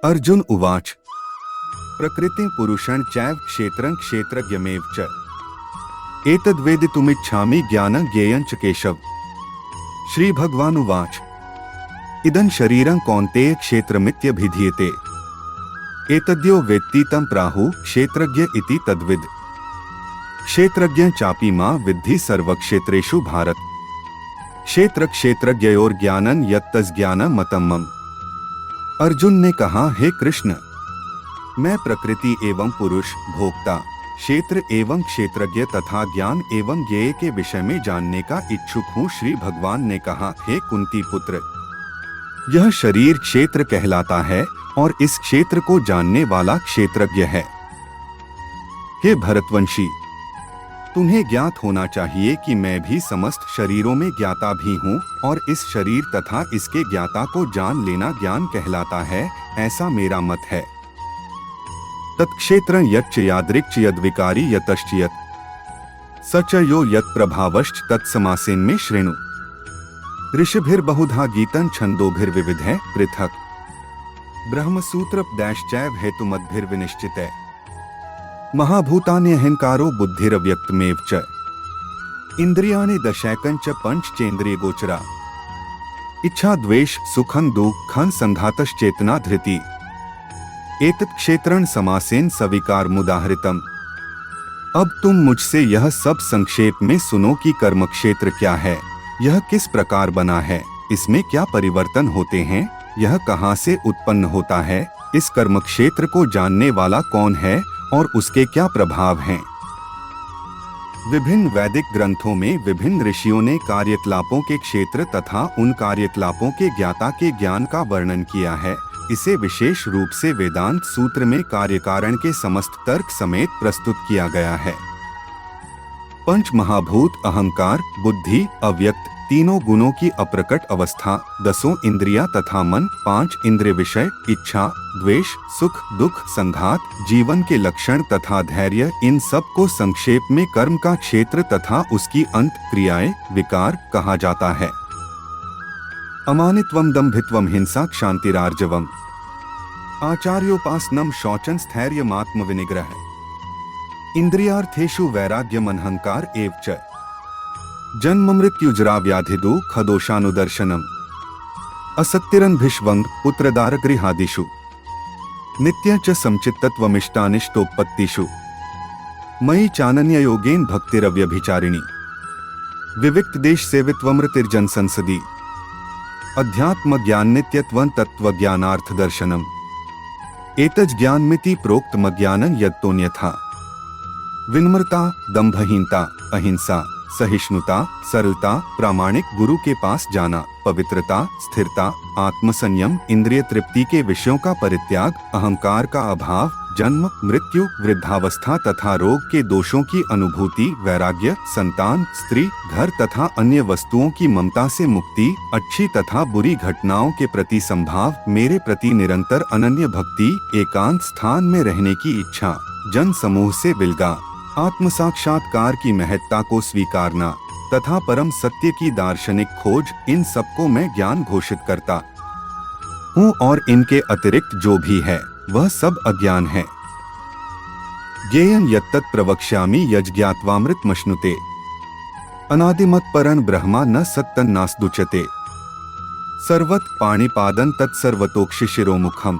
अर्जुन उवाच प्रकृतिं पुरुषं चैव क्षेत्रं क्षेत्रज्ञमेव च एतद्वेदितुमिच्छामि ज्ञानं ज्ञेयं च केशव। श्री भगवान उवाच इदं शरीरं कौन्तेय क्षेत्रमित्यभिधीयते एतद्यो वेत्ति तं प्राहुः क्षेत्रज्ञ इति तद्विद्। क्षेत्रज्ञं चापि मा विद्धि सर्वक्षेत्रेषु भारत। क्षेत्र क्षेत्रज्ञयोर्ज्ञानं यत्तज्ज्ञानं मतं मम। अर्जुन ने कहा, हे कृष्ण, मैं प्रकृति एवं पुरुष, भोक्ता, क्षेत्र एवं क्षेत्रज्ञ तथा ज्ञान एवं ज्ञेय के विषय में जानने का इच्छुक हूँ। श्री भगवान ने कहा, हे कुंती पुत्र, यह शरीर क्षेत्र कहलाता है और इस क्षेत्र को जानने वाला क्षेत्रज्ञ है। हे भरतवंशी, तुम्हें ज्ञात होना चाहिए कि मैं भी समस्त शरीरों में ज्ञाता भी हूँ और इस शरीर तथा इसके ज्ञाता को जान लेना ज्ञान कहलाता है, ऐसा मेरा मत है। तत्क्षेत्रं यच्च यादृक्च यद्विकारी यतश्च यत् सच यो यत् प्रभावश्च तत्समासेन में श्रेणु। ऋषिभिर्बहुधा गीतं छन्दोभिर्विविधैः पृथक् ब्रह्मसूत्रपदैश्चैव हेतुमद्भिर्विनिश्चितैः। महाभूतान्यहंकारो बुद्धिरव्यक्तमेव च इंद्रियाणि दशैकं च पंचचेन्द्रियगोचरा इच्छा द्वेष सुखं दुःखं संघातश्चेतना धृति एतत् क्षेत्रं समासेन सविकार मुदाहृतम्। अब तुम मुझसे यह सब संक्षेप में सुनो कि कर्म क्षेत्र क्या है, यह किस प्रकार बना है, इसमें क्या परिवर्तन होते हैं, यह कहाँ से उत्पन्न होता है, इस कर्म क्षेत्र को जानने वाला कौन है और उसके क्या प्रभाव हैं। विभिन्न वैदिक ग्रंथों में विभिन्न ऋषियों ने कार्यकलापों के क्षेत्र तथा उन कार्यकलापों के ज्ञाता के ज्ञान का वर्णन किया है। इसे विशेष रूप से वेदांत सूत्र में कार्यकारण के समस्त तर्क समेत प्रस्तुत किया गया है। पंच महाभूत अहंकार, बुद्धि, अव्यक्त, तीनों गुणों की अप्रकट अवस्था, 10 इंद्रियां तथा मन, 5 इंद्रिय विषय, इच्छा, द्वेष, सुख, दुख, संघात, जीवन के लक्षण तथा धैर्य, इन सब को संक्षेप में कर्म का क्षेत्र तथा उसकी अंत क्रियाएं, विकार कहा जाता है। अमानित्वं दम्भित्वं हिंसा क्षान्तिरार्जवम् आचार्योपासनं शौचं स्थैर्यमात्मविनिग्रह इंद्रियार्थेषु वैराग्यमनहंकार एव च जन्म मृत्युजरा व्याधि दुःखदोषानुदर्शनम् असक्तिरन्भिष्वङ् पुत्रदारगृहादिषु नित्य च समचित्तत्वमिष्टानिष्टोत्पत्तिषु मयि चानन्ययोगेन भक्तिरव्यभिचारिणी विविक्त देश सेवित्वमृतिर्जन संसदि अध्यात्म ज्ञान नित्यत्वं तत्वज्ञानार्थ दर्शनम् एतज् ज्ञानमिति प्रोक्तम ज्ञानं यत्तोऽन्यथा विनम्रता, दंभहीनता, अहिंसा, सहिष्णुता, सरलता, प्रामाणिक गुरु के पास जाना, पवित्रता, स्थिरता, आत्मसंयम, इंद्रिय तृप्ति के विषयों का परित्याग, अहंकार का अभाव, जन्म, मृत्यु, वृद्धावस्था तथा रोग के दोषों की अनुभूति, वैराग्य, संतान, स्त्री, घर तथा अन्य वस्तुओं की ममता से मुक्ति, अच्छी तथा बुरी घटनाओं के प्रति संभाव, मेरे प्रति निरंतर अनन्य भक्ति, एकांत स्थान में रहने की इच्छा, जन समूह से विलगा, आत्म साक्षात्कार की महत्ता को स्वीकारना तथा परम सत्य की दार्शनिक खोज, इन सबको मैं ज्ञान घोषित करता हूँ और इनके अतिरिक्त जो भी है वह सब अज्ञान है। ज्ञेयं यत्तत् प्रवक्ष्यामि यज्ज्ञात्वामृतमश्नुते अनादिमत् परं ब्रह्मा न सत्तन्नास्दुच्यते सर्वत् पाणिपादं तत्सर्वतोक्षिशिरोमुखम्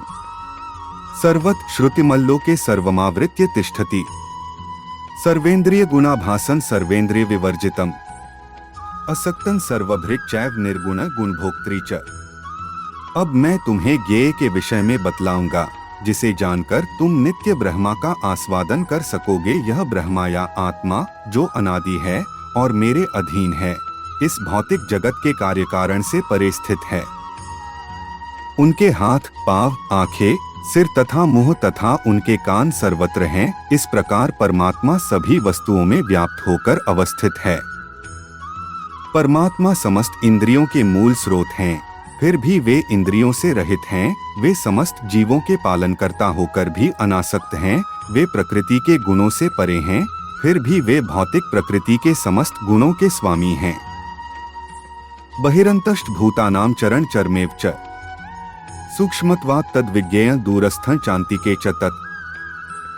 सर्वत् श्रुतिमल्लोके सर्वमावृत्य तिष्ठति सर्वेन्द्रिय गुणाभासं सर्वेन्द्रिय विवर्जितम् असक्तं सर्वभृक् चैव निर्गुण गुणभोक्त्री च। अब मैं तुम्हें ज्ञेय के विषय में बतलाऊंगा जिसे जानकर तुम नित्य ब्रह्मा का आस्वादन कर सकोगे। यह ब्रह्मा या आत्मा जो अनादि है और मेरे अधीन है, इस भौतिक जगत के कार्यकारण से परे स्थित है। उनके हाथ, पांव, आंखें, सिर तथा मुंह तथा उनके कान सर्वत्र हैं। इस प्रकार परमात्मा सभी वस्तुओं में व्याप्त होकर अवस्थित है। परमात्मा समस्त इंद्रियों के मूल स्रोत हैं, फिर भी वे इंद्रियों से रहित हैं। वे समस्त जीवों के पालनकर्ता होकर भी अनासक्त हैं। वे प्रकृति के गुणों से परे हैं, फिर भी वे भौतिक प्रकृति के समस्त गुणों के स्वामी हैं। बहिरंतश्च भूतानां चरण चरमेव च सूक्ष्मत्वात् तद्विज्ञेयं दूरस्थं चान्तिके च तत्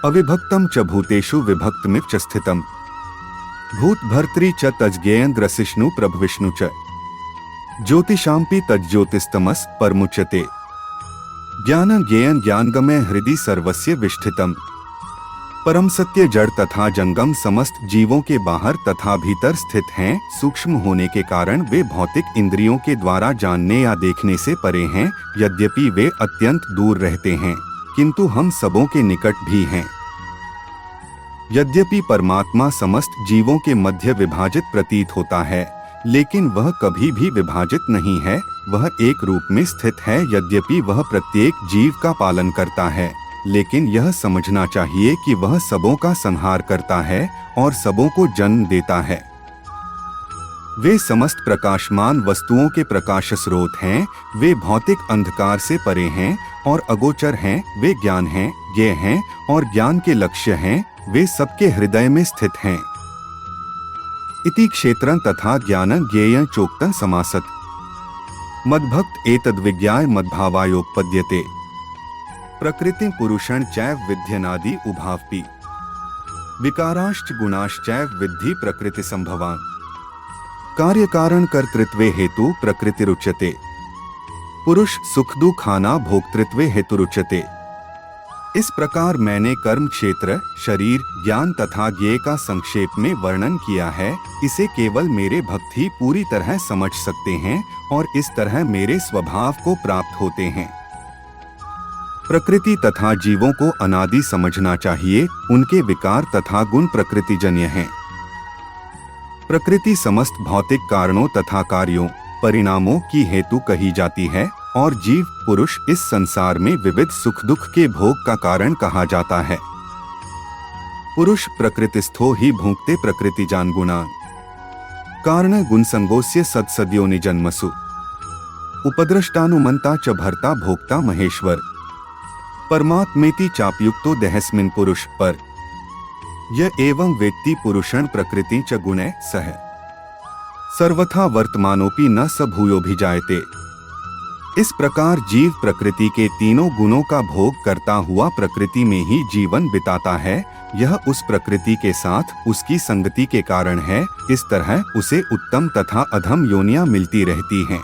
अविभक्तं च भूतेषु विभक्तमिव च स्थितम् भूतभर्तृ च तज्ज्ञेयं ग्रसिष्णु प्रभविष्णु च ज्योतिषाम्पि तज्ज्योतिस्तमस् परमुच्यते ज्ञानं ज्ञेयं ज्ञानगमय हृदि सर्वस्य विष्ठितम् परम सत्य जड़ तथा जंगम समस्त जीवों के बाहर तथा भीतर स्थित हैं। सूक्ष्म होने के कारण वे भौतिक इंद्रियों के द्वारा जानने या देखने से परे हैं। यद्यपि वे अत्यंत दूर रहते हैं किंतु हम सबों के निकट भी हैं। यद्यपि परमात्मा समस्त जीवों के मध्य विभाजित प्रतीत होता है लेकिन वह कभी भी विभाजित नहीं है। वह एक रूप में स्थित है। यद्यपि वह प्रत्येक जीव का पालन करता है लेकिन यह समझना चाहिए कि वह सबों का संहार करता है और सबों को जन्म देता है। वे समस्त प्रकाशमान वस्तुओं के प्रकाश स्रोत हैं। वे भौतिक अंधकार से परे हैं और अगोचर हैं। वे ज्ञान हैं, ज्ञेय हैं और ज्ञान के लक्ष्य हैं। वे सबके हृदय में स्थित हैं। इति क्षेत्रं तथा ज्ञानं ज्ञेयं चोक्तं समासत् मद्भक्त एतद्विज्ञाय मद्भावायोपपद्यते प्रकृति पुरुषं चैव विध्यनादि उभावपि विकाराश्च गुणाश्चैव विद्धि प्रकृति संभवान् कार्य कारण कर्तृत्वे हेतु प्रकृतिरुच्यते पुरुष सुख दुखाना भोक्तृत्वे हेतुरुच्यते। इस प्रकार मैंने कर्म क्षेत्र, शरीर, ज्ञान तथा ज्ञेय का संक्षेप में वर्णन किया है। इसे केवल मेरे भक्त ही पूरी तरह समझ सकते हैं और इस तरह मेरे स्वभाव को प्राप्त होते हैं। प्रकृति तथा जीवों को अनादि समझना चाहिए। उनके विकार तथा गुण प्रकृतिजन्य हैं। प्रकृति समस्त भौतिक कारणों तथा कार्यों, परिणामों की हेतु कही जाती है और जीव पुरुष इस संसार में विविध सुख दुख के भोग का कारण कहा जाता है। पुरुष प्रकृतिस्थो ही भुंक्ते प्रकृतिजान गुणान् कारण गुणसंगोस्य सत्सद्यो निजन्मसु उपद्रष्टानुमंता च भर्ता भोक्ता महेश्वर परमात्मेति चापयुक्तो देहस्मिन् पुरुष पर य एवं वेत्ति पुरुषं प्रकृति च गुणे सह सर्वथा वर्तमानोपि न स भूयोभिजायते। इस प्रकार जीव प्रकृति के तीनों गुणों का भोग करता हुआ प्रकृति में ही जीवन बिताता है। यह उस प्रकृति के साथ उसकी संगति के कारण है। इस तरह उसे उत्तम तथा अधम योनियां मिलती रहती हैं।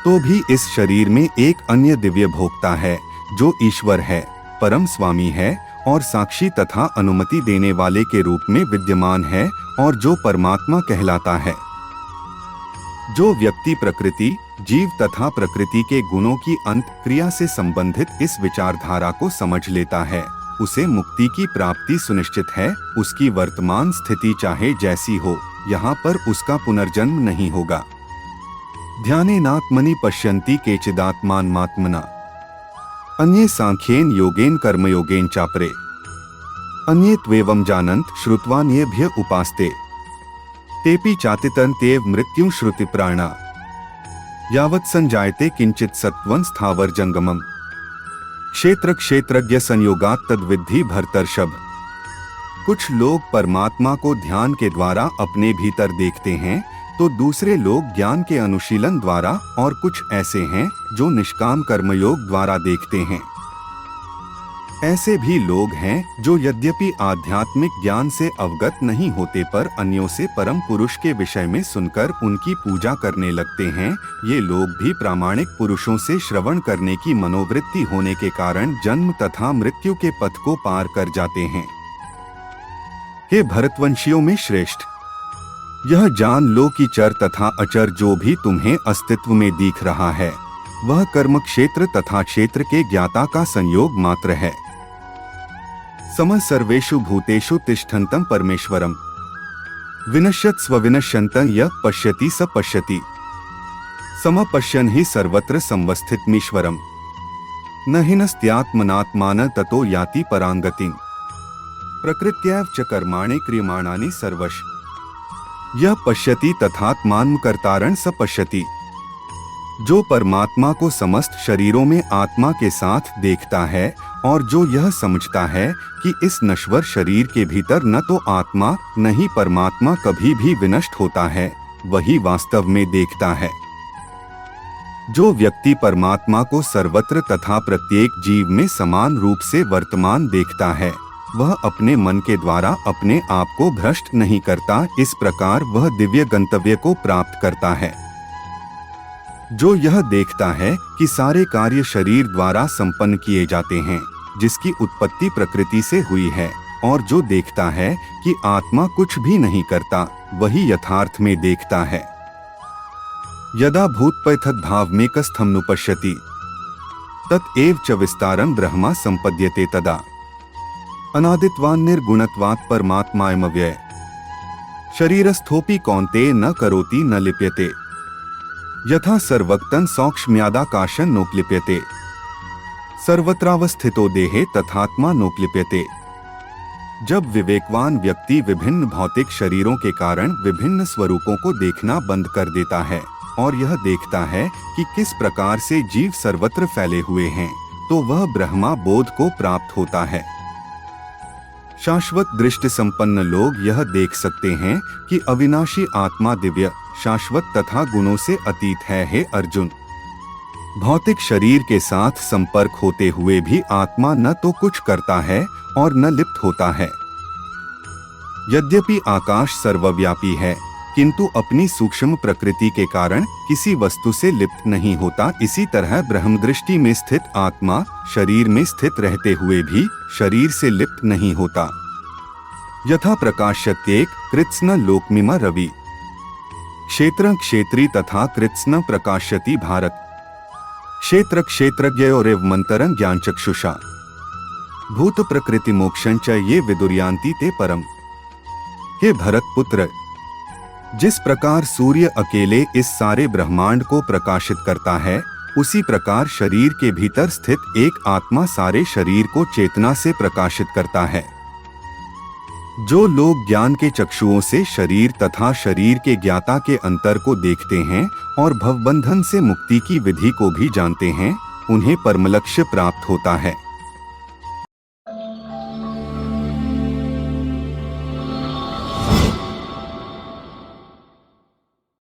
तो भी इस शरीर में एक अन्य दिव्य भोक्ता है जो ईश्वर है, परम स्वामी है और साक्षी तथा अनुमति देने वाले के रूप में विद्यमान है और जो परमात्मा कहलाता है। जो व्यक्ति प्रकृति, जीव तथा प्रकृति के गुणों की अंत क्रिया से संबंधित इस विचारधारा को समझ लेता है उसे मुक्ति की प्राप्ति सुनिश्चित है। उसकी वर्तमान स्थिति चाहे जैसी हो, यहाँ पर उसका पुनर्जन्म नहीं होगा। ध्यानेनात्मनि पश्यन्ति केचिदात्मानमात्मना अन्ये सांख्येन योगेन कर्मयोगेन चापरे अन्ये त्वेवं जानन्त श्रुत्वान्येभ्य उपास्ते तेपि चातितन्त्येव मृत्युं श्रुतिप्राणा यावत् संजायते किंचित सत्त्वं स्थावर जंगमम् क्षेत्र क्षेत्रज्ञ संयोगात् तद्विद्धि भरतर्षभ। कुछ लोग परमात्मा को ध्यान के द्वारा अपने भीतर देखते हैं तो दूसरे लोग ज्ञान के अनुशीलन द्वारा और कुछ ऐसे हैं जो निष्काम कर्मयोग द्वारा देखते हैं। ऐसे भी लोग हैं जो यद्यपि आध्यात्मिक ज्ञान से अवगत नहीं होते पर अन्यों से परम पुरुष के विषय में सुनकर उनकी पूजा करने लगते हैं। ये लोग भी प्रामाणिक पुरुषों से श्रवण करने की मनोवृत्ति होने के कारण जन्म तथा मृत्यु के पथ को पार कर जाते हैं। हे भरतवंशियों में श्रेष्ठ, यह जान लो कि चर तथा अचर जो भी तुम्हें अस्तित्व में दिख रहा है वह कर्म क्षेत्र तथा क्षेत्र के ज्ञाता का संयोग मात्र है। सम सर्वेषु भूतेषु तिष्ठन्तं परमेश्वरम् विनश्यत् स्वविनश्यन्तं यः पश्यति स पश्यति समपश्यन् हि सर्वत्र संवस्थितमीश्वरम् न हिनस्त्यात्मनात्मान ततो याति परांगतिं प्रकृत्यैव च कर्माणि क्रियमाणानि सर्वश यह पश्यति तथात्मान कर्तारं स पश्यति। जो परमात्मा को समस्त शरीरों में आत्मा के साथ देखता है और जो यह समझता है कि इस नश्वर शरीर के भीतर न तो आत्मा न ही परमात्मा कभी भी विनष्ट होता है, वही वास्तव में देखता है। जो व्यक्ति परमात्मा को सर्वत्र तथा प्रत्येक जीव में समान रूप से वर्तमान देखता है, वह अपने मन के द्वारा अपने आप को भ्रष्ट नहीं करता। इस प्रकार वह दिव्य गंतव्य को प्राप्त करता है। जो यह देखता है कि सारे कार्य शरीर द्वारा संपन्न किए जाते हैं, जिसकी उत्पत्ति प्रकृति से हुई है, और जो देखता है कि आत्मा कुछ भी नहीं करता, वही यथार्थ में देखता है। यदा भूतपैथद भावमेकस्थं नुपश्यति ततएव च विस्तारं ब्रह्मा संपद्यते तदा अनादित्वान् निर्गुणत्वात् परमात्मायमव्यय शरीरस्थोपि कौन्तेय न करोति न लिप्यते यथा सर्वक्तं सौक्ष्म्यादाकाशं नोक्लिप्यते सर्वत्रावस्थितो देहे तथात्मा नोक्लिप्यते। जब विवेकवान व्यक्ति विभिन्न भौतिक शरीरों के कारण विभिन्न स्वरूपों को देखना बंद कर देता है और यह देखता है कि किस प्रकार से जीव सर्वत्र फैले हुए हैं, तो वह ब्रह्मा बोध को प्राप्त होता है। शाश्वत दृष्टि संपन्न लोग यह देख सकते हैं कि अविनाशी आत्मा दिव्य, शाश्वत तथा गुणों से अतीत है। हे अर्जुन, भौतिक शरीर के साथ संपर्क होते हुए भी आत्मा न तो कुछ करता है और न लिप्त होता है। यद्यपि आकाश सर्वव्यापी है, किंतु अपनी सूक्ष्म प्रकृति के कारण किसी वस्तु से लिप्त नहीं होता। इसी तरह ब्रह्मदृष्टि में स्थित आत्मा शरीर में स्थित रहते हुए भी शरीर से लिप्त नहीं होता। यथा प्रकाश्यत्येक कृत्स्न लोकमिमा रवि क्षेत्र क्षेत्री तथा कृत्स्न प्रकाश्यति भारत क्षेत्र क्षेत्रज्ञयोरेव मंतरं ज्ञानचक्षुषा भूत प्रकृति मोक्षं च ये विदुर्यान्ति ते परम। हे भरत पुत्र, जिस प्रकार सूर्य अकेले इस सारे ब्रह्मांड को प्रकाशित करता है, उसी प्रकार शरीर के भीतर स्थित एक आत्मा सारे शरीर को चेतना से प्रकाशित करता है। जो लोग ज्ञान के चक्षुओं से शरीर तथा शरीर के ज्ञाता के अंतर को देखते हैं और भवबंधन से मुक्ति की विधि को भी जानते हैं, उन्हें परमलक्ष्य प्राप्त होता है।